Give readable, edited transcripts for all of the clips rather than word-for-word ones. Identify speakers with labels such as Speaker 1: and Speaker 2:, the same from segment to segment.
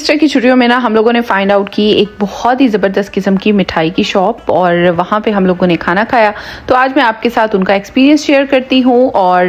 Speaker 1: Easter की छुट्टियों में ना हम लोगों ने फाइंड आउट की एक बहुत ही ज़बरदस्त किस्म की मिठाई की शॉप और वहाँ पे हम लोगों ने खाना खाया। तो आज मैं आपके साथ उनका एक्सपीरियंस शेयर करती हूँ। और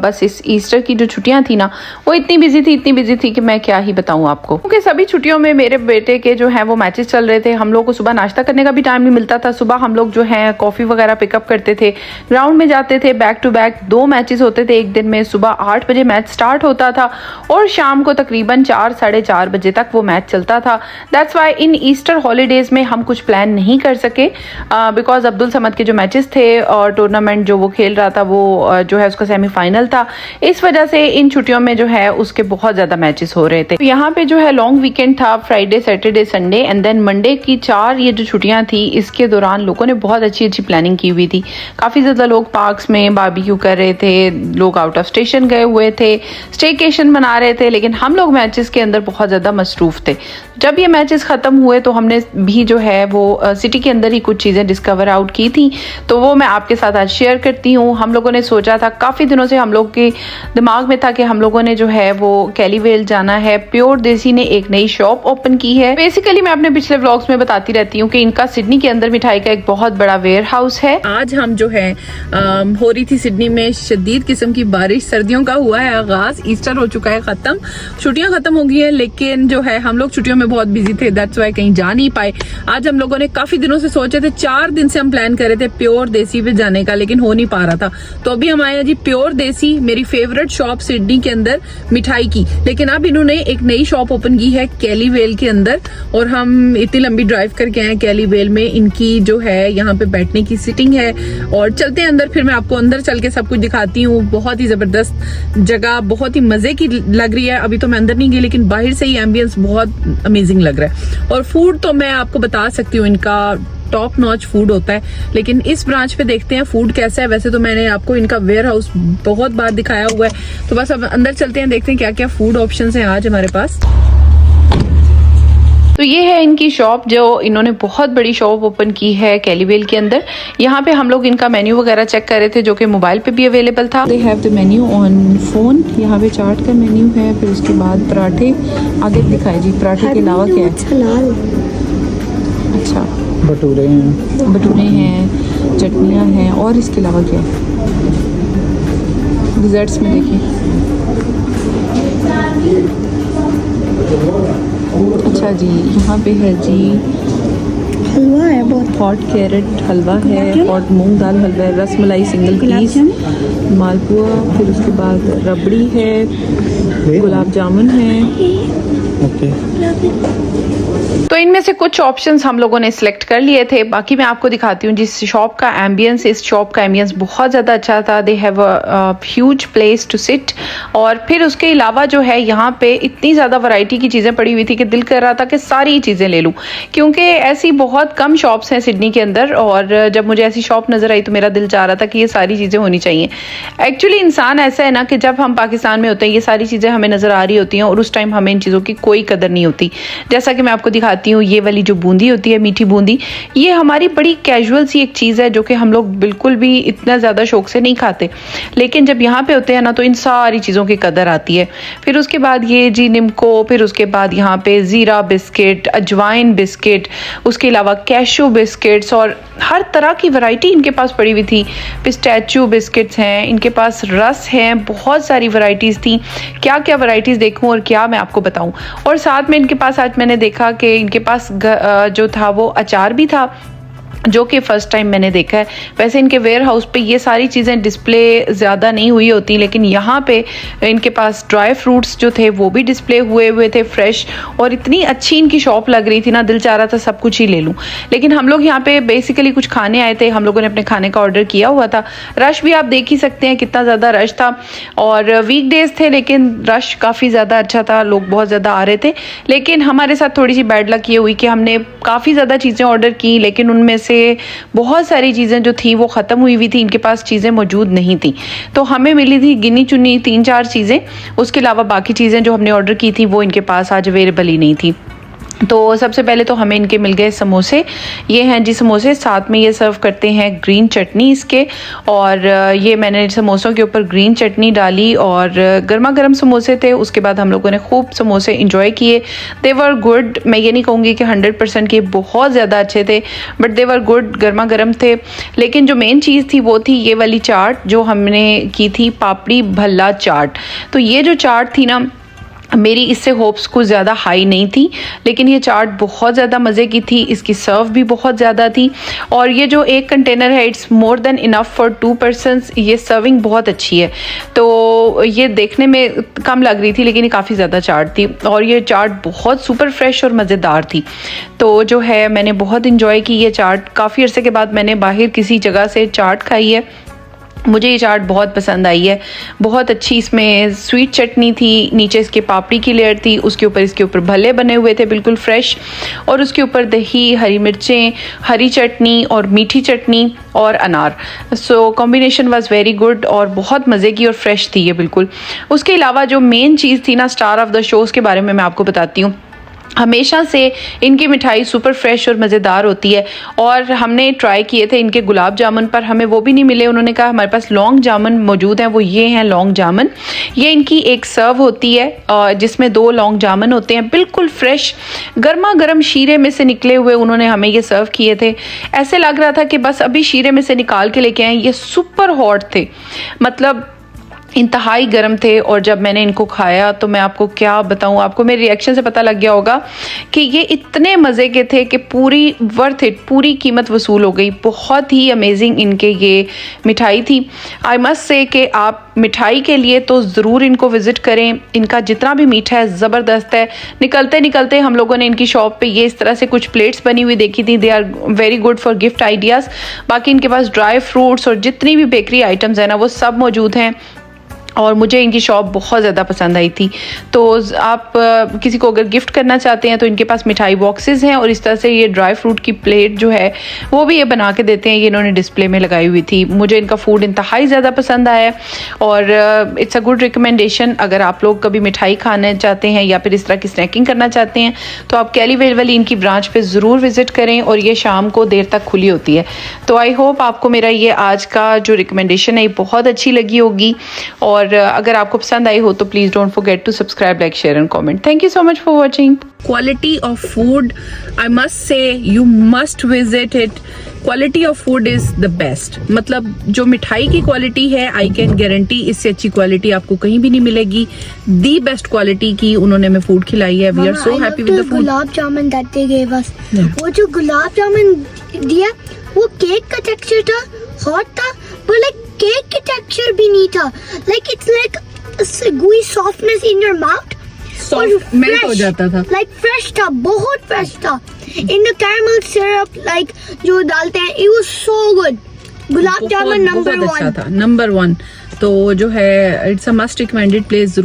Speaker 1: बस इस ईस्टर की जो छुट्टियाँ थी ना वो इतनी बिजी थी कि मैं क्या ही बताऊँ आपको, क्योंकि सभी छुट्टियों में मेरे बेटे के जो है वो मैचेस चल रहे थे। हम लोग को सुबह नाश्ता करने का भी टाइम नहीं मिलता था। सुबह हम लोग जो है कॉफ़ी वगैरह पिकअप करते थे, ग्राउंड में जाते थे, बैक टू बैक 2 मैचेस होते थे एक दिन में। सुबह 8 बजे मैच स्टार्ट होता था और शाम को तकरीबन 4 साढ़े 4 बजे तक वो मैच चलता था। That's why in Easter holidays में हम कुछ प्लान नहीं कर सके बिकॉज अब्दुल समद के जो मैचेस थे और टूर्नामेंट जो वो खेल रहा था वो जो है उसका सेमीफाइनल था। इस वजह से इन छुट्टियों में जो है उसके बहुत ज़्यादा मैचेस हो रहे थे। तो यहाँ पे जो है लॉन्ग वीकेंड था, Friday Saturday Sunday and then Monday की 4 ये जो छुट्टियाँ थी इसके दौरान लोगों ने बहुत अच्छी प्लानिंग की हुई थी। काफ़ी ज़्यादा लोग पार्क्स में बारबेक्यू कर रहे थे, लोग आउट ऑफ स्टेशन गए हुए थे, स्टेकेशन मना रहे थे, लेकिन हम लोग मैचेस के अंदर बहुत ज़्यादा मसरूफ़ थे। जब ये मैचेस ख़त्म हुए तो हमने भी जो है वो सिटी के अंदर ही कुछ चीज़ें डिस्कवर आउट की थी, तो वो मैं आपके साथ आज शेयर करती हूँ। हम लोगों ने सोचा था, काफ़ी दिनों से हम लोग के दिमाग में था कि हम लोगों ने जो है वो कैलीवेल जाना है। प्योर देसी ने एक नई शॉप ओपन की है। बेसिकली मैं अपने पिछले व्लॉग्स में बताती रहती हूँ कि इनका सिडनी के अंदर मिठाई का एक बहुत बड़ा वेयर हाउस है। आज हम जो है हो रही थी सिडनी में शदीद किस्म की बारिश, सर्दियों का हुआ है आगाज, ईस्टर हो चुका है खत्म, छुट्टियां खत्म हो गई है, लेकिन जो है हम लोग छुट्टियों में बहुत बिजी थे, दैट्स वाई कहीं जा नहीं पाए। आज हम लोगों ने काफी दिनों से सोचे थे, 4 दिन से हम प्लान कर रहे थे प्योर देसी पे जाने का, लेकिन हो नहीं पा रहा था। तो अभी हम आए हैं जी प्योर देसी, मेरी फेवरेट शॉप सिडनी के अंदर मिठाई की। लेकिन अब इन्होंने एक नई शॉप ओपन की है कैलीवेल के अंदर और हम इतनी लंबी ड्राइव करके आए कैलीवेल में। इनकी जो है यहाँ पे बैठने की सीटिंग है और चलते हैं अंदर, फिर मैं आपको अंदर चल के सब कुछ दिखाती हूँ। बहुत ही जबरदस्त जगह, बहुत ही मजे की लग रही है। अभी तो मैं अंदर नहीं गई, लेकिन बाहर से ही एम्बियंस बहुत अमेजिंग लग रहा है। और फूड तो मैं आपको बता सकती हूँ, इनका टॉप नॉच फूड होता है। लेकिन इस ब्रांच पे देखते हैं फूड कैसा है। वैसे तो मैंने आपको इनका वेयर हाउस बहुत बार दिखाया हुआ है, तो बस अब अंदर चलते हैं, देखते हैं क्या क्या फूड ऑप्शंस हैं आज हमारे पास। तो ये है इनकी शॉप, जो इन्होंने बहुत बड़ी शॉप ओपन की है कैलीवेल के अंदर। यहाँ पे हम लोग इनका मेन्यू वगैरह चेक कर रहे थे, जो कि मोबाइल पे भी अवेलेबल था। They have the menu on phone. यहाँ पे चाट का मेन्यू है, फिर उसके बाद पराठे आगे दिखाए जी। पराठे के अलावा क्या है? अच्छा,
Speaker 2: भटूरे
Speaker 1: हैं, चटनियाँ हैं, और इसके अलावा क्या है? डिज़र्ट्स में देखिए, अच्छा जी यहाँ पे है जी
Speaker 3: हलवा है, बहुत
Speaker 1: हॉट कैरेट हलवा है, हॉट मूंग दाल हलवा है, रसमलाई सिंगल पीस, मालपुआ, फिर उसके बाद रबड़ी है, गुलाब जामुन है।
Speaker 2: ओके।
Speaker 1: तो इनमें से कुछ ऑप्शंस हम लोगों ने सिलेक्ट कर लिए थे। बाकी मैं आपको दिखाती हूँ जिस शॉप का एम्बियंस, इस शॉप का एम्बियंस बहुत ज़्यादा अच्छा था। They have a huge place to sit, और फिर उसके अलावा जो है यहाँ पे इतनी ज़्यादा वैरायटी की चीज़ें पड़ी हुई थी कि दिल कर रहा था कि सारी चीज़ें ले लूँ, क्योंकि ऐसी बहुत कम शॉप्स हैं सिडनी के अंदर। और जब मुझे ऐसी शॉप नज़र आई तो मेरा दिल चाह रहा था कि ये सारी चीज़ें होनी चाहिए। एक्चुअली इंसान ऐसा है ना कि जब हम पाकिस्तान में होते हैं ये सारी चीज़ें हमें नज़र आ रही होती हैं और उस टाइम हमें इन चीज़ों की कोई कदर नहीं होती। जैसा कि मैं आपको दिखाती हूँ, ये वाली जो बूंदी होती है, मीठी बूंदी, ये हमारी बड़ी कैजुअल सी एक चीज़ है जो कि हम लोग बिल्कुल भी इतना ज़्यादा शौक से नहीं खाते, लेकिन जब यहाँ पे होते हैं ना तो इन सारी चीज़ों की कदर आती है। फिर उसके बाद ये जी निम्को, फिर उसके बाद यहाँ पे ज़ीरा बिस्किट, अजवाइन बिस्किट, उसके अलावा कैशू बिस्किट्स, और हर तरह की वैरायटी इनके पास पड़ी हुई थी। पिस्टैचू बिस्किट्स हैं इनके पास, रस हैं, बहुत सारी वैरायटीज़ थी। क्या क्या वैरायटीज़ देखूं और क्या मैं आपको बताऊं। और साथ में इनके पास आज मैंने देखा कि इनके पास जो था वो अचार भी था, जो कि फ़र्स्ट टाइम मैंने देखा है। वैसे इनके वेयर हाउस पे ये सारी चीज़ें डिस्प्ले ज़्यादा नहीं हुई होती, लेकिन यहाँ पे इनके पास ड्राई फ्रूट्स जो थे वो भी डिस्प्ले हुए थे फ्रेश, और इतनी अच्छी इनकी शॉप लग रही थी ना, दिल चाह रहा था सब कुछ ही ले लूँ। लेकिन हम लोग यहाँ पे बेसिकली कुछ खाने आए थे, हम लोगों ने अपने खाने का ऑर्डर किया हुआ था। रश भी आप देख ही सकते हैं कितना ज़्यादा रश था, और वीकडेज़ थे लेकिन रश काफ़ी ज़्यादा अच्छा था, लोग बहुत ज़्यादा आ रहे थे। लेकिन हमारे साथ थोड़ी सी बैड लक ये हुई कि हमने काफ़ी ज़्यादा चीज़ें ऑर्डर की, लेकिन उनमें से बहुत सारी चीज़ें जो थी वो ख़त्म हुई हुई थी, इनके पास चीज़ें मौजूद नहीं थी। तो हमें मिली थी गिनी चुनी 3-4 चीज़ें, उसके अलावा बाकी चीज़ें जो हमने ऑर्डर की थी वो इनके पास आज अवेलेबल ही नहीं थी। तो सबसे पहले तो हमें इनके मिल गए समोसे। ये हैं जी समोसे, साथ में ये सर्व करते हैं ग्रीन चटनी इसके। और ये मैंने समोसों के ऊपर ग्रीन चटनी डाली और गर्मा गर्म समोसे थे। उसके बाद हम लोगों ने खूब समोसे इंजॉय किए। दे वर गुड, मैं ये नहीं कहूँगी कि 100% के बहुत ज़्यादा अच्छे थे, बट दे वर गुड, गर्मा गर्म थे। लेकिन जो मेन चीज़ थी वो थी ये वाली चाट जो हमने की थी, पापड़ी भल्ला चाट। तो ये जो चाट थी ना, मेरी इससे होप्स कुछ ज़्यादा हाई नहीं थी, लेकिन ये चाट बहुत ज़्यादा मज़े की थी। इसकी सर्व भी बहुत ज़्यादा थी और ये जो एक कंटेनर है it's more than enough for 2 persons. ये सर्विंग बहुत अच्छी है। तो ये देखने में कम लग रही थी लेकिन ये काफ़ी ज़्यादा चाट थी और ये चाट बहुत सुपर फ्रेश और मज़ेदार थी। तो जो है मैंने बहुत इन्जॉय की ये चाट। काफ़ी अरसे के बाद मैंने बाहर किसी जगह से चाट खाई है। मुझे ये चाट बहुत पसंद आई है, बहुत अच्छी। इसमें स्वीट चटनी थी, नीचे इसके पापड़ी की लेयर थी, उसके ऊपर भल्ले बने हुए थे बिल्कुल फ्रेश, और उसके ऊपर दही, हरी मिर्चें, हरी चटनी और मीठी चटनी और अनार। So combination was very good और बहुत मज़े की और फ्रेश थी ये बिल्कुल। उसके अलावा जो मेन चीज़ थी ना, स्टार ऑफ द शो, उसके बारे में मैं आपको बताती हूँ। हमेशा से इनकी मिठाई सुपर फ्रेश और मज़ेदार होती है और हमने ट्राई किए थे इनके गुलाब जामुन, पर हमें वो भी नहीं मिले। उन्होंने कहा हमारे पास लौंग जामुन मौजूद हैं, वो ये हैं लौंग जामुन। ये इनकी एक सर्व होती है जिसमें 2 लौंग जामुन होते हैं, बिल्कुल फ्रेश गर्मा गर्म शीरे में से निकले हुए उन्होंने हमें ये सर्व किए थे। ऐसे लग रहा था कि बस अभी शीरे में से निकाल के लेके आए। ये सुपर हॉट थे, मतलब इंतहाई गर्म थे। और जब मैंने इनको खाया तो मैं आपको क्या बताऊं, आपको मेरे रिएक्शन से पता लग गया होगा कि ये इतने मज़े के थे कि पूरी वर्थ इट, पूरी कीमत वसूल हो गई। बहुत ही अमेजिंग इनके ये मिठाई थी। आई मस्ट से कि आप मिठाई के लिए तो ज़रूर इनको विज़िट करें। इनका जितना भी मीठा है ज़बरदस्त है। निकलते निकलते हम लोगों ने इनकी शॉप पे ये इस तरह से कुछ प्लेट्स बनी हुई देखी थी। They are very good for gift ideas. बाकी इनके पास ड्राई फ्रूट्स और जितनी भी बेकरी आइटम्स हैं ना, वो सब मौजूद हैं और मुझे इनकी शॉप बहुत ज़्यादा पसंद आई थी। तो आप किसी को अगर गिफ्ट करना चाहते हैं तो इनके पास मिठाई बॉक्सेस हैं और इस तरह से ये ड्राई फ्रूट की प्लेट जो है वो भी ये बना के देते हैं। ये इन्होंने डिस्प्ले में लगाई हुई थी। मुझे इनका फूड इंतहाई ज़्यादा पसंद आया और इट्स अ गुड रिकमेंडेशन। अगर आप लोग कभी मिठाई खाना चाहते हैं या फिर इस तरह की स्नैकिंग करना चाहते हैं तो आप कैली वेल वाली इनकी ब्रांच पर ज़रूर विज़िट करें और ये शाम को देर तक खुली होती है। तो आई होप आपको मेरा ये आज का जो रिकमेंडेशन है ये बहुत अच्छी लगी होगी और अगर आपको पसंद आई हो तो please don't forget to subscribe, like, share and comment. Thank you so much for watching. Quality of food, I must say you must visit it. Quality of food is the best. मतलब जो मिठाई की quality है, I can guarantee इससे अच्छी quality आपको कहीं भी नहीं मिलेगी। दी बेस्ट क्वालिटी की उन्होंने हमें फूड खिलाई है। We are so happy with the food.
Speaker 3: Gulab jamun that they give us, वो जो गुलाब जामुन दिया वो केक का टेक्सचर था, हॉट था, पर लाइक केक की टेक्सचर भी नहीं था। Like it's like gooey softness in your mouth.
Speaker 1: Soft melt हो जाता था,
Speaker 3: लाइक फ्रेश था, बहुत फ्रेश था। In the caramel syrup like जो डालते हैं, it was so good. Gulab jamun number 1
Speaker 1: था, नंबर 1। तो जो है it's a must recommended place.